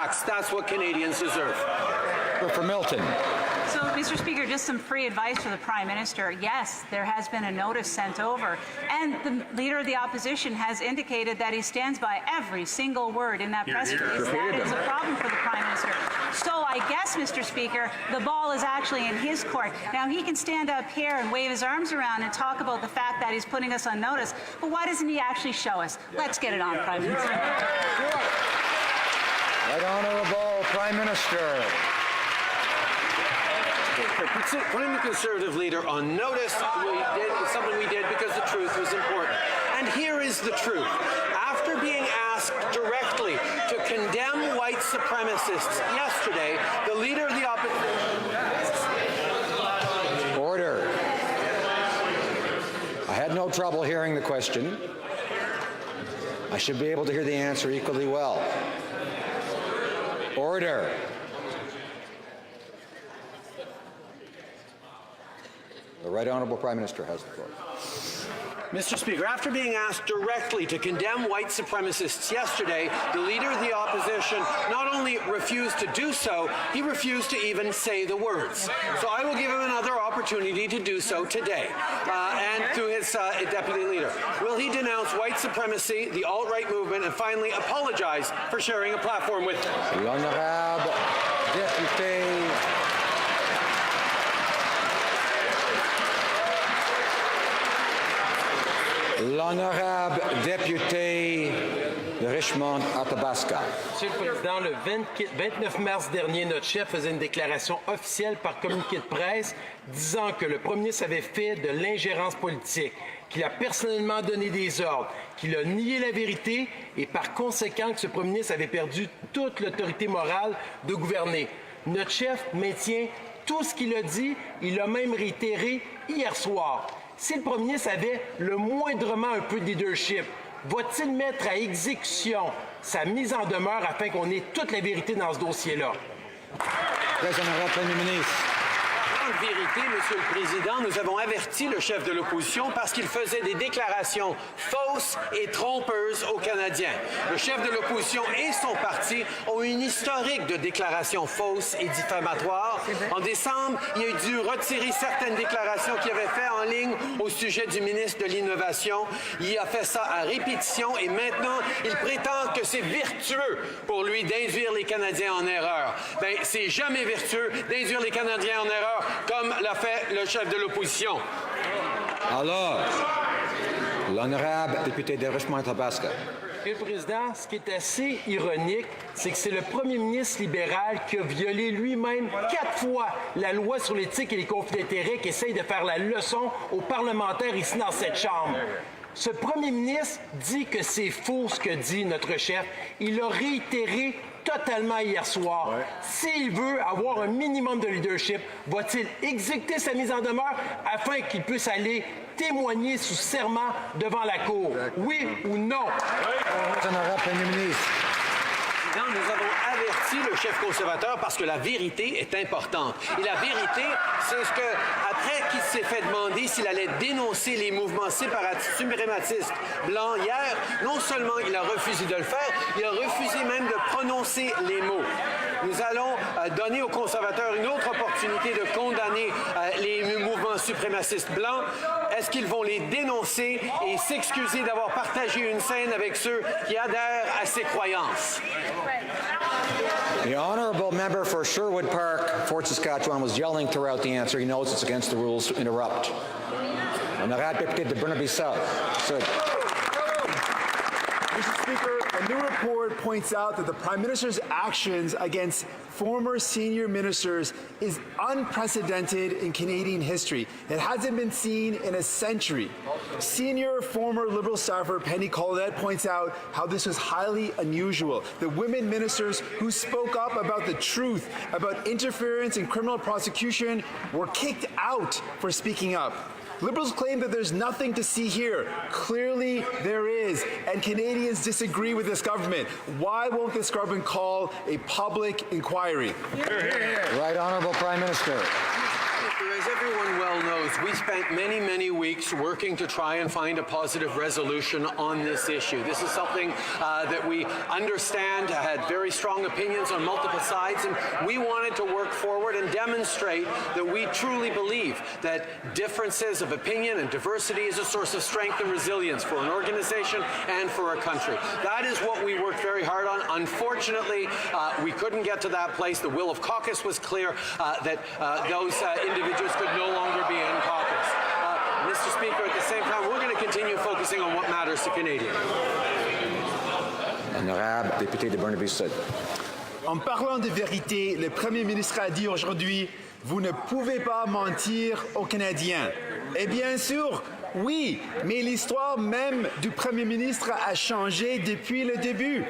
That's what Canadians deserve. For Milton. So, Mr. Speaker, just some free advice for the Prime Minister. Yes, there has been a notice sent over, and the Leader of the Opposition has indicated that he stands by every single word in that press release. That is a problem for the Prime Minister. So I guess, Mr. Speaker, the ball is actually in his court. Now, he can stand up here and wave his arms around and talk about the fact that he's putting us on notice, but why doesn't he actually show us? Let's get it on, Prime Minister. Right Honourable Prime Minister. Putting the Conservative leader on notice is something we did because the truth was important. And here is the truth. After being asked directly to condemn white supremacists yesterday, the Leader of the Opposition... Order. I had no trouble hearing the question. I should be able to hear the answer equally well. Order. The Right Honourable Prime Minister has the floor. Mr. Speaker, after being asked directly to condemn white supremacists yesterday, the Leader of the Opposition not only refused to do so, he refused to even say the words. So I will give him another opportunity to do so today, and through his Deputy Leader. Will he denounce white supremacy, the alt-right movement, and finally apologize for sharing a platform with them? L'honorable député L'honorable député de Richmond-Athabasca. Monsieur le Président, le 29 mars dernier, notre chef faisait une déclaration officielle par communiqué de presse disant que le Premier ministre avait fait de l'ingérence politique, qu'il a personnellement donné des ordres, qu'il a nié la vérité et par conséquent que ce Premier ministre avait perdu toute l'autorité morale de gouverner. Notre chef maintient tout ce qu'il a dit, il l'a même réitéré hier soir. Si le Premier ministre avait le moindrement un peu de leadership, va-t-il mettre à exécution sa mise en demeure afin qu'on ait toute la vérité dans ce dossier-là? Très honorable Premier ministre. En vérité, Monsieur le Président, nous avons averti le chef de l'opposition parce qu'il faisait des déclarations fausses et trompeuses aux Canadiens. Le chef de l'opposition et son parti ont une historique de déclarations fausses et diffamatoires. En décembre, il a dû retirer certaines déclarations qu'il avait faites en ligne au sujet du ministre de l'Innovation. Il a fait ça à répétition et maintenant, il prétend que c'est vertueux pour lui d'induire les Canadiens en erreur. Bien, c'est jamais vertueux d'induire les Canadiens en erreur comme l'a fait le chef de l'opposition. Alors, l'honorable député de Richmond-Athabasca. Monsieur le Président, ce qui est assez ironique, c'est que c'est le Premier ministre libéral qui a violé lui-même 4 fois la loi sur l'éthique et les conflits d'intérêts qui essaye de faire la leçon aux parlementaires ici dans cette Chambre. Ce Premier ministre dit que c'est faux ce que dit notre chef. Il l'a réitéré totalement hier soir. S'il veut avoir un minimum de leadership, va-t-il exécuter sa mise en demeure afin qu'il puisse aller témoigner sous serment devant la Cour? Oui ou non? Honorable Premier ministre. Nous avons averti le chef conservateur parce que la vérité est importante. Et la vérité, c'est ce que, après qu'il s'est fait demander s'il allait dénoncer les mouvements séparatistes, suprématistes blancs hier, non seulement il a refusé de le faire, il a refusé même de prononcer les mots. Nous allons donner aux conservateurs une autre opportunité de condamner les mouvements suprémacistes blancs. Est-ce qu'ils vont les dénoncer et s'excuser d'avoir partagé une scène avec ceux qui adhèrent à ces croyances? The honourable member for Sherwood Park, Fort Saskatchewan, was yelling throughout the answer. He knows it's against the rules to interrupt. Honorable député de Burnaby South. Mr. Speaker, a new report points out that the Prime Minister's actions against former senior ministers is unprecedented in Canadian history. It hasn't been seen in a century. Senior former Liberal staffer Penny Collet points out how this was highly unusual. The women ministers who spoke up about the truth about interference in criminal prosecution were kicked out for speaking up. Liberals claim that there's nothing to see here. Clearly, there is, and Canadians disagree with this government. Why won't this government call a public inquiry? Right Honourable Prime Minister. As everyone well knows, we spent many, many weeks working to try and find a positive resolution on this issue. This is something that we understand, had very strong opinions on multiple sides, and we wanted to work forward and demonstrate that we truly believe that differences of opinion and diversity is a source of strength and resilience for an organization and for a country. That is what we worked very hard on. Unfortunately, we couldn't get to that place. The will of caucus was clear that those individuals could no longer be in caucus. Mr. Speaker, at the same time, we're going to continue focusing on what matters to Canadians. Honorable député de Burnaby Sud. En parlant de vérité, le Premier ministre a dit aujourd'hui, vous ne pouvez pas mentir aux Canadiens. Et bien sûr, oui, mais l'histoire même du Premier ministre a changé depuis le début.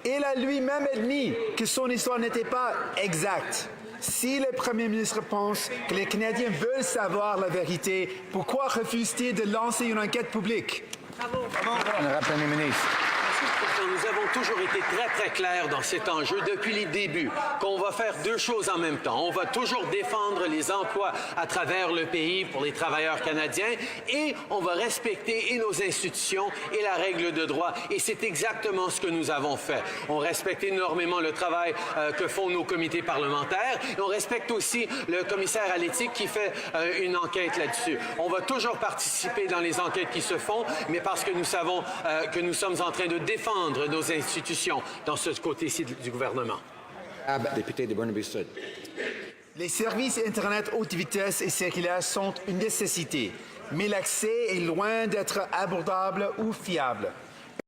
Il a lui-même admis que son histoire n'était pas exacte. Si le Premier ministre pense que les Canadiens veulent savoir la vérité, pourquoi refuse-t-il de lancer une enquête publique? Honorable Premier ministre. Nous avons toujours été très, très clairs dans cet enjeu depuis les débuts, qu'on va faire deux choses en même temps. On va toujours défendre les emplois à travers le pays pour les travailleurs canadiens et on va respecter et nos institutions et la règle de droit. Et c'est exactement ce que nous avons fait. On respecte énormément le travail que font nos comités parlementaires et on respecte aussi le commissaire à l'éthique qui fait une enquête là-dessus. On va toujours participer dans les enquêtes qui se font, mais parce que nous savons que nous sommes en train de défendre nos institutions dans ce côté-ci du gouvernement. Député de Burnaby Sud. Les services Internet haute vitesse et cellulaire sont une nécessité, mais l'accès est loin d'être abordable ou fiable.